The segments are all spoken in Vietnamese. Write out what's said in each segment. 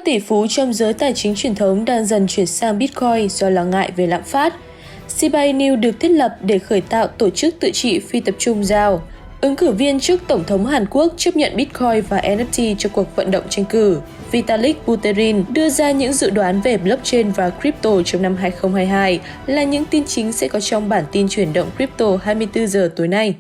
Các tỷ phú trong giới tài chính truyền thống đang dần chuyển sang Bitcoin do lo ngại về lạm phát. Shiba Inu được thiết lập để khởi tạo tổ chức tự trị phi tập trung DAO. Ứng cử viên trước Tổng thống Hàn Quốc chấp nhận Bitcoin và NFT cho cuộc vận động tranh cử. Vitalik Buterin đưa ra những dự đoán về blockchain và crypto trong năm 2022 là những tin chính sẽ có trong bản tin chuyển động crypto 24 giờ tối nay.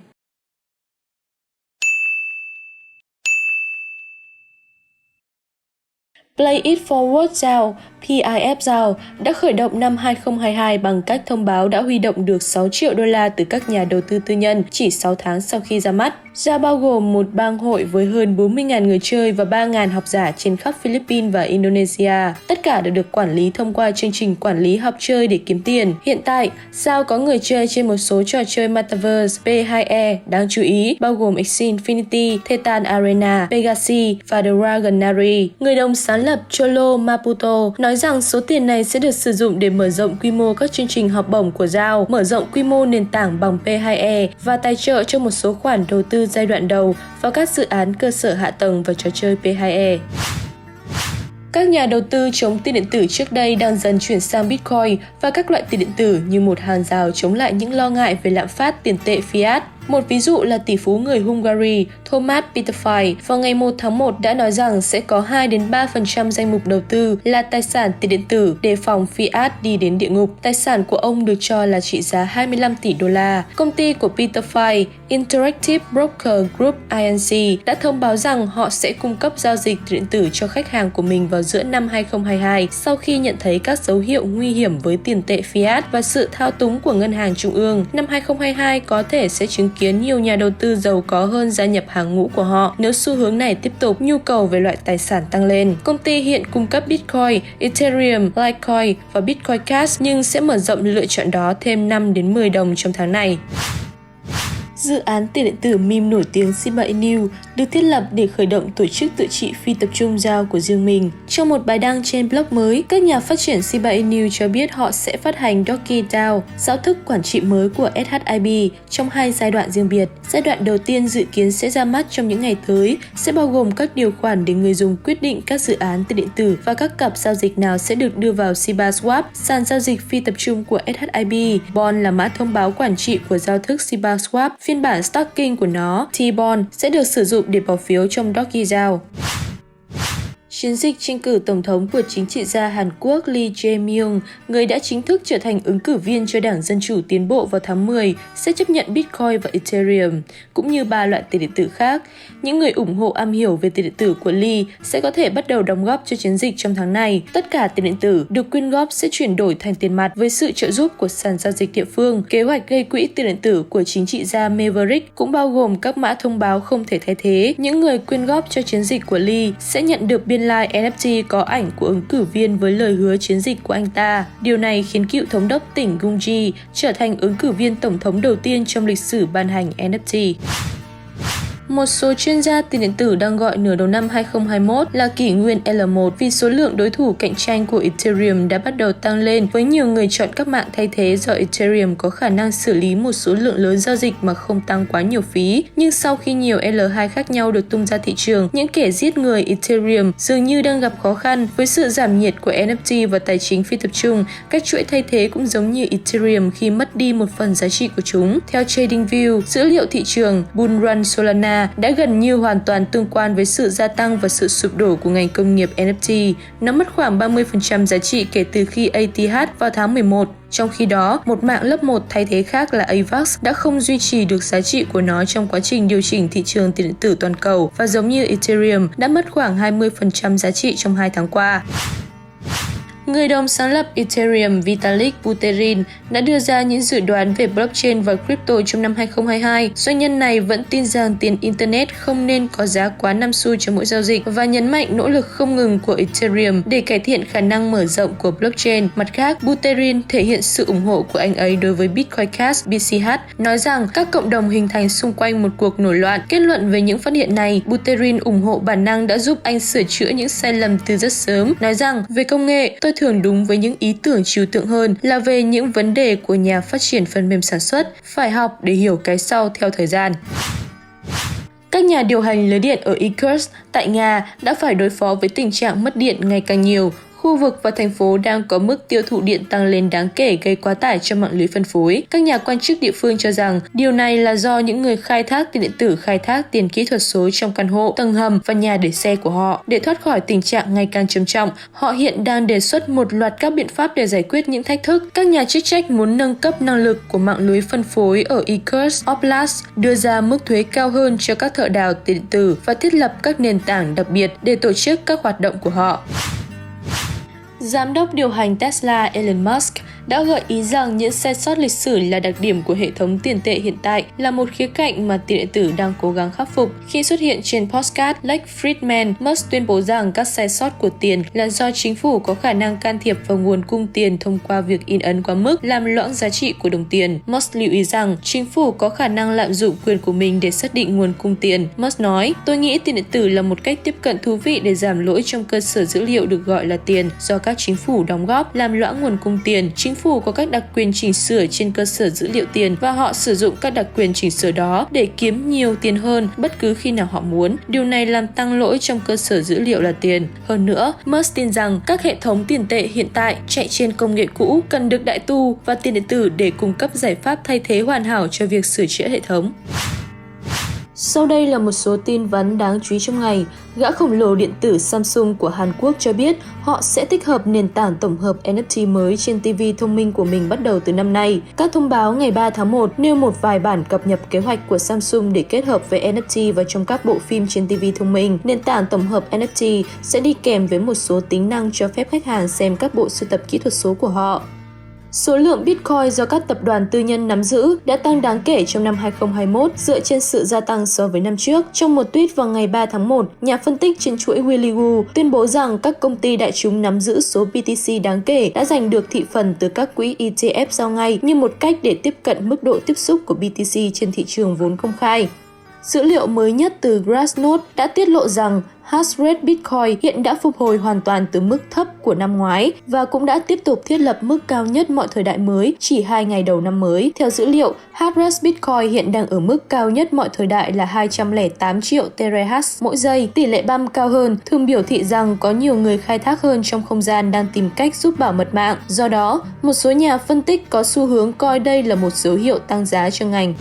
Play It Forward DAO, PIF DAO đã khởi động năm 2022 bằng cách thông báo đã huy động được 6 triệu đô la từ các nhà đầu tư tư nhân chỉ 6 tháng sau khi ra mắt. DAO bao gồm một bang hội với hơn 40.000 người chơi và 3.000 học giả trên khắp Philippines và Indonesia. Tất cả đều được quản lý thông qua chương trình quản lý học chơi để kiếm tiền. Hiện tại, DAO có người chơi trên một số trò chơi Metaverse P2E đáng chú ý, bao gồm Axie Infinity, Titan Arena, Pegasi và Dragonary. Người đồng sáng lập Cholo Maputo nói rằng số tiền này sẽ được sử dụng để mở rộng quy mô các chương trình học bổng của DAO, mở rộng quy mô nền tảng bằng P2E và tài trợ cho một số khoản đầu tư giai đoạn đầu vào các dự án cơ sở hạ tầng và trò chơi P2E. Các nhà đầu tư chống tiền điện tử trước đây đang dần chuyển sang Bitcoin và các loại tiền điện tử như một hàng rào chống lại những lo ngại về lạm phát tiền tệ fiat. Một ví dụ là tỷ phú người Hungary Thomas Peterfy vào ngày 1 tháng 1 đã nói rằng sẽ có 2-3% danh mục đầu tư là tài sản tiền điện tử để phòng fiat đi đến địa ngục. Tài sản của ông được cho là trị giá 25 tỷ đô la. Công ty của Peterfy, Interactive Broker Group Inc. đã thông báo rằng họ sẽ cung cấp giao dịch điện tử cho khách hàng của mình vào giữa năm 2022 sau khi nhận thấy các dấu hiệu nguy hiểm với tiền tệ fiat và sự thao túng của ngân hàng trung ương. Năm 2022 có thể sẽ chứng kiến nhiều nhà đầu tư giàu có hơn gia nhập hàng ngũ của họ nếu xu hướng này tiếp tục, nhu cầu về loại tài sản tăng lên. Công ty hiện cung cấp Bitcoin, Ethereum, Litecoin và Bitcoin Cash nhưng sẽ mở rộng lựa chọn đó thêm 5-10 đồng trong tháng này. Dự án tiền điện tử meme nổi tiếng Shiba Inu được thiết lập để khởi động tổ chức tự trị phi tập trung DAO của riêng mình. Trong một bài đăng trên blog mới, các nhà phát triển Shiba Inu cho biết họ sẽ phát hành Doge DAO, giáo thức quản trị mới của SHIB, trong 2 giai đoạn riêng biệt. Giai đoạn đầu tiên dự kiến sẽ ra mắt trong những ngày tới, sẽ bao gồm các điều khoản để người dùng quyết định các dự án tiền điện tử và các cặp giao dịch nào sẽ được đưa vào Shiba Swap, sàn giao dịch phi tập trung của SHIB. Bond là mã thông báo quản trị của giao thức Shiba Swap. Phiên bản staking của nó, T-Bond, sẽ được sử dụng để bỏ phiếu trong Doge DAO. Chiến dịch tranh cử tổng thống của chính trị gia Hàn Quốc Lee Jae-myung, người đã chính thức trở thành ứng cử viên cho Đảng Dân Chủ Tiến bộ vào tháng 10, sẽ chấp nhận Bitcoin và Ethereum, cũng như 3 loại tiền điện tử khác. Những người ủng hộ am hiểu về tiền điện tử của Lee sẽ có thể bắt đầu đóng góp cho chiến dịch trong tháng này. Tất cả tiền điện tử được quyên góp sẽ chuyển đổi thành tiền mặt với sự trợ giúp của sàn giao dịch địa phương. Kế hoạch gây quỹ tiền điện tử của chính trị gia Maverick cũng bao gồm các mã thông báo không thể thay thế. Những người quyên góp cho chiến dịch của Lee sẽ nhận được biên lai NFT có ảnh của ứng cử viên với lời hứa chiến dịch của anh ta. Điều này khiến cựu thống đốc tỉnh Gyeonggi trở thành ứng cử viên tổng thống đầu tiên trong lịch sử ban hành NFT. Một số chuyên gia tiền điện tử đang gọi nửa đầu năm 2021 là kỷ nguyên L1 vì số lượng đối thủ cạnh tranh của Ethereum đã bắt đầu tăng lên, với nhiều người chọn các mạng thay thế do Ethereum có khả năng xử lý một số lượng lớn giao dịch mà không tăng quá nhiều phí. Nhưng sau khi nhiều L2 khác nhau được tung ra thị trường, những kẻ giết người Ethereum dường như đang gặp khó khăn. Với sự giảm nhiệt của NFT và tài chính phi tập trung, các chuỗi thay thế cũng giống như Ethereum khi mất đi một phần giá trị của chúng. Theo TradingView, dữ liệu thị trường Bull Run Solana đã gần như hoàn toàn tương quan với sự gia tăng và sự sụp đổ của ngành công nghiệp NFT. Nó mất khoảng 30% giá trị kể từ khi ATH vào tháng 11. Trong khi đó, một mạng lớp 1 thay thế khác là AVAX đã không duy trì được giá trị của nó trong quá trình điều chỉnh thị trường tiền điện tử toàn cầu và giống như Ethereum đã mất khoảng 20% giá trị trong 2 tháng qua. Người đồng sáng lập Ethereum Vitalik Buterin đã đưa ra những dự đoán về blockchain và crypto trong năm 2022. Doanh nhân này vẫn tin rằng tiền Internet không nên có giá quá 5 xu cho mỗi giao dịch và nhấn mạnh nỗ lực không ngừng của Ethereum để cải thiện khả năng mở rộng của blockchain. Mặt khác, Buterin thể hiện sự ủng hộ của anh ấy đối với Bitcoin Cash BCH, nói rằng các cộng đồng hình thành xung quanh một cuộc nổi loạn. Kết luận về những phát hiện này, Buterin ủng hộ bản năng đã giúp anh sửa chữa những sai lầm từ rất sớm, nói rằng về công nghệ, tôi thường đúng với những ý tưởng trừu tượng hơn là về những vấn đề của nhà phát triển phần mềm sản xuất, phải học để hiểu cái sau theo thời gian. Các Các nhà điều hành lưới điện ở Irkutsk tại Nga đã phải đối phó với tình trạng mất điện ngày càng nhiều. Khu vực và thành phố đang có mức tiêu thụ điện tăng lên đáng kể gây quá tải cho mạng lưới phân phối. Các nhà quan chức địa phương cho rằng điều này là do những người khai thác tiền điện tử khai thác tiền kỹ thuật số trong căn hộ, tầng hầm và nhà để xe của họ. Để thoát khỏi tình trạng ngày càng trầm trọng, họ hiện đang đề xuất một loạt các biện pháp để giải quyết những thách thức. Các nhà chức trách muốn nâng cấp năng lực của mạng lưới phân phối ở Irkutsk Oblast, đưa ra mức thuế cao hơn cho các thợ đào tiền điện tử và thiết lập các nền tảng đặc biệt để tổ chức các hoạt động của họ. Giám đốc điều hành Tesla Elon Musk đã gợi ý rằng những sai sót lịch sử là đặc điểm của hệ thống tiền tệ hiện tại, là một khía cạnh mà tiền điện tử đang cố gắng khắc phục. Khi xuất hiện trên podcast Lex Fridman, Musk tuyên bố rằng các sai sót của tiền là do chính phủ có khả năng can thiệp vào nguồn cung tiền thông qua việc in ấn quá mức, làm loãng giá trị của đồng tiền. Musk lưu ý rằng chính phủ có khả năng lạm dụng quyền của mình để xác định nguồn cung tiền. Musk nói, tôi nghĩ tiền điện tử là một cách tiếp cận thú vị để giảm lỗi trong cơ sở dữ liệu được gọi là tiền do các chính phủ đóng góp, làm loãng nguồn cung tiền. Chính phủ có các đặc quyền chỉnh sửa trên cơ sở dữ liệu tiền và họ sử dụng các đặc quyền chỉnh sửa đó để kiếm nhiều tiền hơn bất cứ khi nào họ muốn. Điều này làm tăng lỗi trong cơ sở dữ liệu là tiền. Hơn nữa, Musk tin rằng các hệ thống tiền tệ hiện tại chạy trên công nghệ cũ cần được đại tu và tiền điện tử để cung cấp giải pháp thay thế hoàn hảo cho việc sửa chữa hệ thống. Sau đây là một số tin vắn đáng chú ý trong ngày. Gã khổng lồ điện tử Samsung của Hàn Quốc cho biết họ sẽ tích hợp nền tảng tổng hợp NFT mới trên TV thông minh của mình bắt đầu từ năm nay. Các thông báo ngày 3 tháng 1 nêu một vài bản cập nhật kế hoạch của Samsung để kết hợp với NFT vào trong các bộ phim trên TV thông minh. Nền tảng tổng hợp NFT sẽ đi kèm với một số tính năng cho phép khách hàng xem các bộ sưu tập kỹ thuật số của họ. Số lượng Bitcoin do các tập đoàn tư nhân nắm giữ đã tăng đáng kể trong năm 2021 dựa trên sự gia tăng so với năm trước. Trong một tweet vào ngày 3 tháng 1, nhà phân tích trên chuỗi Willy Woo tuyên bố rằng các công ty đại chúng nắm giữ số BTC đáng kể đã giành được thị phần từ các quỹ ETF giao ngay như một cách để tiếp cận mức độ tiếp xúc của BTC trên thị trường vốn công khai. Dữ liệu mới nhất từ Glassnode đã tiết lộ rằng hash rate Bitcoin hiện đã phục hồi hoàn toàn từ mức thấp của năm ngoái và cũng đã tiếp tục thiết lập mức cao nhất mọi thời đại mới chỉ 2 ngày đầu năm mới. Theo dữ liệu, hash rate Bitcoin hiện đang ở mức cao nhất mọi thời đại là 208 triệu terahash mỗi giây. Tỷ lệ bump cao hơn thường biểu thị rằng có nhiều người khai thác hơn trong không gian đang tìm cách giúp bảo mật mạng. Do đó, một số nhà phân tích có xu hướng coi đây là một dấu hiệu tăng giá cho ngành.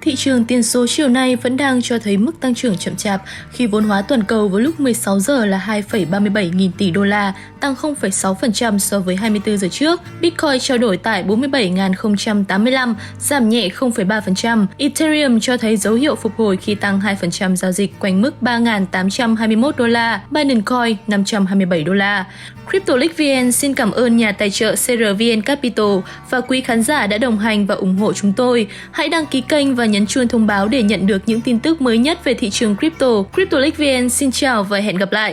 Thị trường tiền số chiều nay vẫn đang cho thấy mức tăng trưởng chậm chạp khi vốn hóa toàn cầu vào lúc 16 giờ là 2,37 nghìn tỷ đô la, tăng 0,6% so với 24 giờ trước. Bitcoin trao đổi tại 47.085, giảm nhẹ 0,3%. Ethereum cho thấy dấu hiệu phục hồi khi tăng 2% giao dịch quanh mức 3.821 đô la, Binance Coin 527 đô la. CryptoLeaks VN xin cảm ơn nhà tài trợ CRVN Capital và quý khán giả đã đồng hành và ủng hộ chúng tôi. Hãy đăng ký kênh và nhấn chuông thông báo để nhận được những tin tức mới nhất về thị trường crypto. CryptoLeaks VN xin chào và hẹn gặp lại!